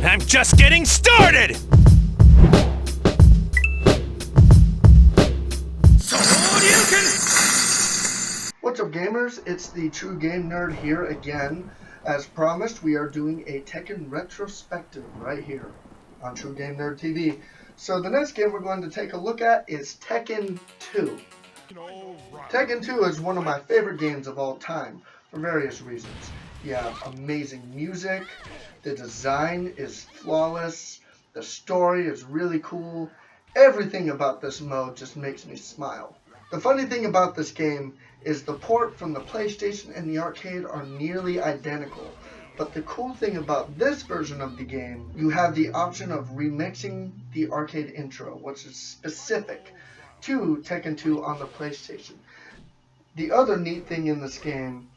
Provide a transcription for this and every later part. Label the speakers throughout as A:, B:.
A: I'm just getting started!
B: What's up, gamers? It's the True Game Nerd here again. As promised, we are doing a Tekken retrospective right here on True Game Nerd TV. So the next game we're going to take a look at is Tekken 2. Tekken 2 is one of my favorite games of all time for various reasons. You have amazing music, the design is flawless, the story is really cool. Everything about this mode just makes me smile. The funny thing about this game is the port from the PlayStation and the arcade are nearly identical. But the cool thing about this version of the game, you have the option of remixing the arcade intro, which is specific to Tekken 2 on the PlayStation. The other neat thing in this game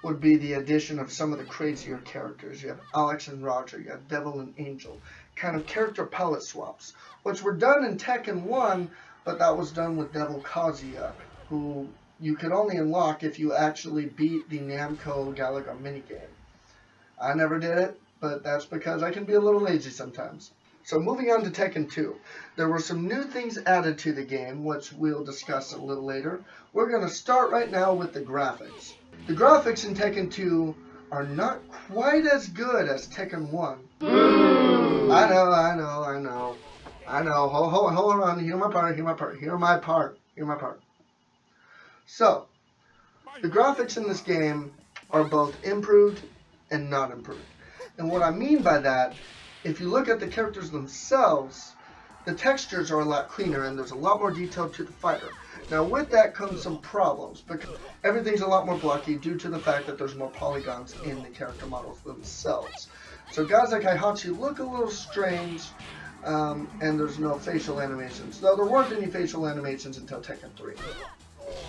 B: would be the addition of some of the crazier characters. You have Alex and Roger, you have Devil and Angel, kind of character palette swaps, which were done in Tekken 1, but that was done with Devil Kazuya, who you could only unlock if you actually beat the Namco Galaga minigame. I never did it, but that's because I can be a little lazy sometimes. So moving on to Tekken 2, there were some new things added to the game, which we'll discuss a little later. We're going to start right now with the graphics. The graphics in Tekken 2 are not quite as good as Tekken 1. I know. Hold on, hear my part. So, the graphics in this game are both improved and not improved. And what I mean by that, if you look at the characters themselves, the textures are a lot cleaner and there's a lot more detail to the fighter. Now with that comes some problems, because everything's a lot more blocky due to the fact that there's more polygons in the character models themselves. So guys like Heihachi look a little strange, and there's no facial animations, though there weren't any facial animations until Tekken 3.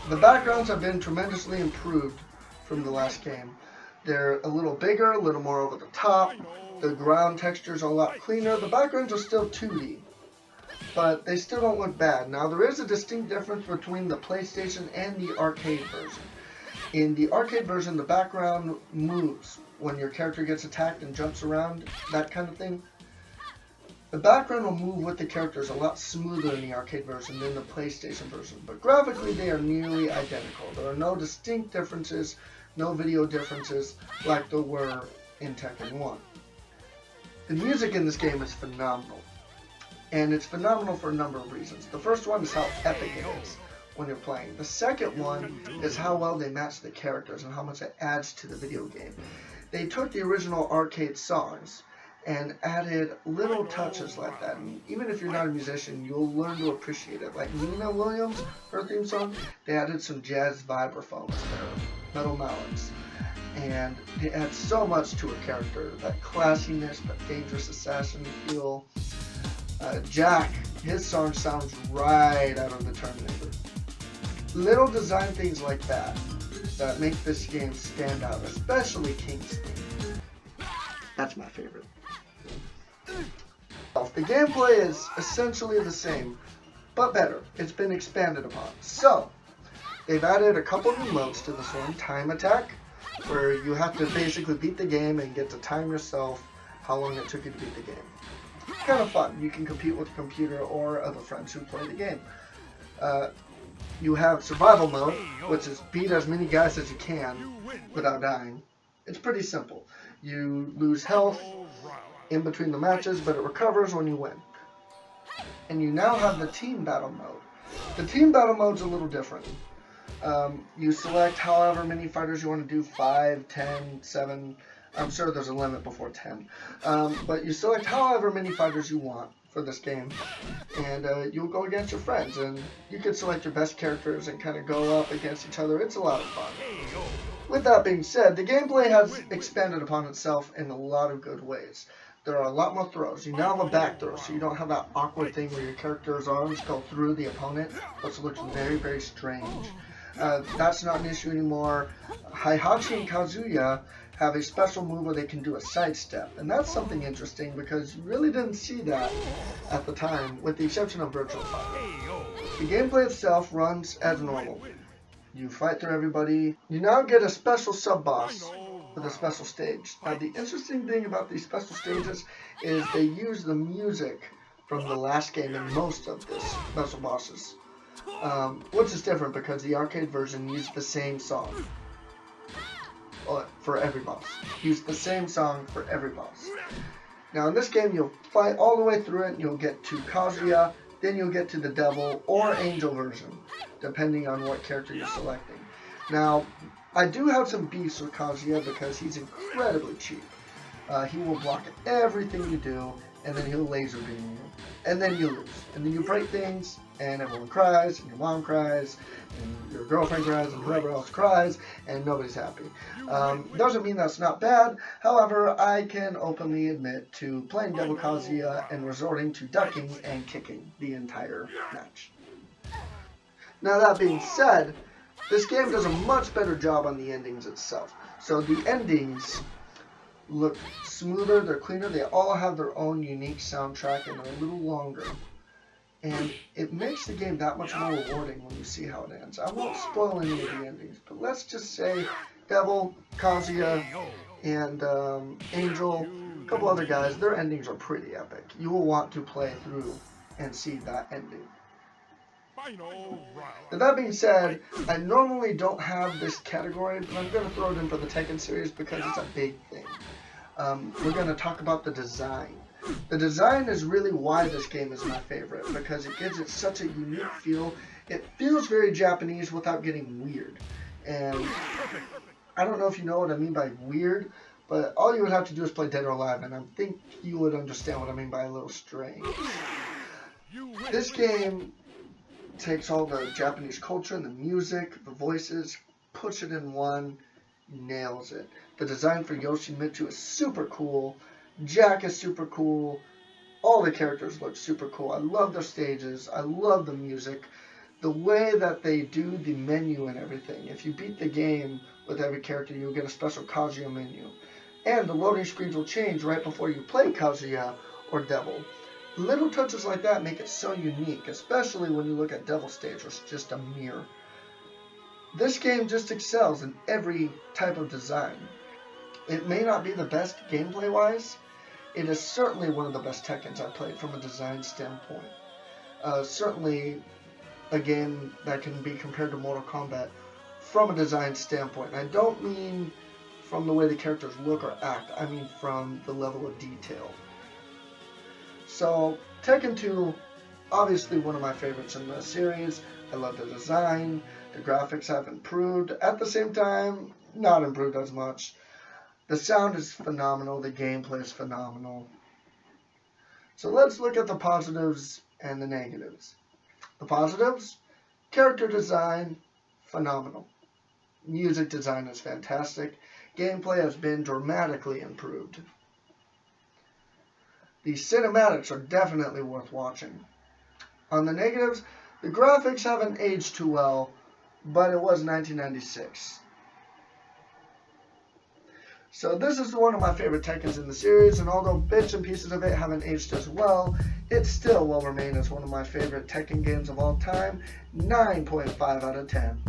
B: The backgrounds have been tremendously improved from the last game. They're a little bigger, a little more over the top. The ground textures are a lot cleaner. The backgrounds are still 2D, but they still don't look bad. Now there is a distinct difference between the PlayStation and the arcade version. In the arcade version, the background moves when your character gets attacked and jumps around, that kind of thing. The background will move with the characters a lot smoother in the arcade version than the PlayStation version, but graphically they are nearly identical. There are no distinct differences, no video differences like there were in Tekken 1. The music in this game is phenomenal, and it's phenomenal for a number of reasons. The first one is how epic it is when you're playing. The second one is how well they match the characters and how much it adds to the video game. They took the original arcade songs and added little touches like that. And even if you're not a musician, you'll learn to appreciate it. Like Nina Williams, her theme song, they added some jazz vibraphones there, metal mallets. And they add so much to a character. That classiness, that dangerous assassin feel. Jack, his song sounds right out of the Terminator. Little design things like that make this game stand out, especially King's theme. That's my favorite. The gameplay is essentially the same, but better. It's been expanded upon. So, they've added a couple new modes to this one. Time Attack, where you have to basically beat the game and get to time yourself how long it took you to beat the game. Kind of fun. You can compete with the computer or other friends who play the game. You have Survival Mode, which is beat as many guys as you can without dying. It's pretty simple. You lose health in between the matches, but it recovers when you win. And you now have the Team Battle Mode. The Team Battle Mode's a little different. You select however many fighters you want to do, 5, 10, 7, I'm sure there's a limit before 10. But you select however many fighters you want for this game, and you'll go against your friends, and you can select your best characters and kind of go up against each other. It's a lot of fun. With that being said, the gameplay has expanded upon itself in a lot of good ways. There are a lot more throws. You now have a back throw, so you don't have that awkward thing where your character's arms go through the opponent, which looks very, very strange. That's not an issue anymore. Heihachi and Kazuya have a special move where they can do a sidestep, and that's something interesting because you really didn't see that at the time, with the exception of Virtual Fighter. The gameplay itself runs as normal. You fight through everybody. You now get a special sub-boss with a special stage. Now, the interesting thing about these special stages is they use the music from the last game in most of the special bosses, which is different because the arcade version used the same song for every boss. Used the same song for every boss. Now, in this game, you'll fight all the way through it, and you'll get to Kazuya, then you'll get to the Devil or Angel version, depending on what character you're selecting. Now, I do have some beefs with Kazuya because he's incredibly cheap. He will block everything you do, and then he'll laser beam you, and then you lose. And then you break things, and everyone cries, and your mom cries, and your girlfriend cries, and whoever else cries, and nobody's happy. Doesn't mean that's not bad. However, I can openly admit to playing Devil Kazuya and resorting to ducking and kicking the entire match. Now, that being said, this game does a much better job on the endings itself. So the endings look smoother, they're cleaner, they all have their own unique soundtrack, and they're a little longer. And it makes the game that much more rewarding when you see how it ends. I won't spoil any of the endings, but let's just say Devil, Kazuya, and Angel, a couple other guys, their endings are pretty epic. You will want to play through and see that ending. Now, that being said, I normally don't have this category, but I'm going to throw it in for the Tekken series because it's a big thing. We're going to talk about the design. The design is really why this game is my favorite, because it gives it such a unique feel. It feels very Japanese without getting weird. And I don't know if you know what I mean by weird, but all you would have to do is play Dead or Alive, and I think you would understand what I mean by a little strange. This game takes all the Japanese culture and the music, the voices, puts it in one, nails it. The design for Yoshimitsu is super cool. Jack is super cool. All the characters look super cool. I love their stages. I love the music. The way that they do the menu and everything. If you beat the game with every character, you'll get a special Kazuya menu. And the loading screens will change right before you play Kazuya or Devil. Little touches like that make it so unique, especially when you look at Devil Stage, where it's just a mirror. This game just excels in every type of design. It may not be the best gameplay-wise. It is certainly one of the best Tekkens I've played from a design standpoint. Certainly a game that can be compared to Mortal Kombat from a design standpoint. And I don't mean from the way the characters look or act. I mean from the level of detail. So, Tekken 2, obviously one of my favorites in the series. I love the design. The graphics have improved. At the same time, not improved as much. The sound is phenomenal. The gameplay is phenomenal. So let's look at the positives and the negatives. The positives, character design, phenomenal. Music design is fantastic. Gameplay has been dramatically improved. The cinematics are definitely worth watching. On the negatives, the graphics haven't aged too well, but it was 1996. So this is one of my favorite Tekkens in the series, and although bits and pieces of it haven't aged as well, it still will remain as one of my favorite Tekken games of all time, 9.5 out of 10.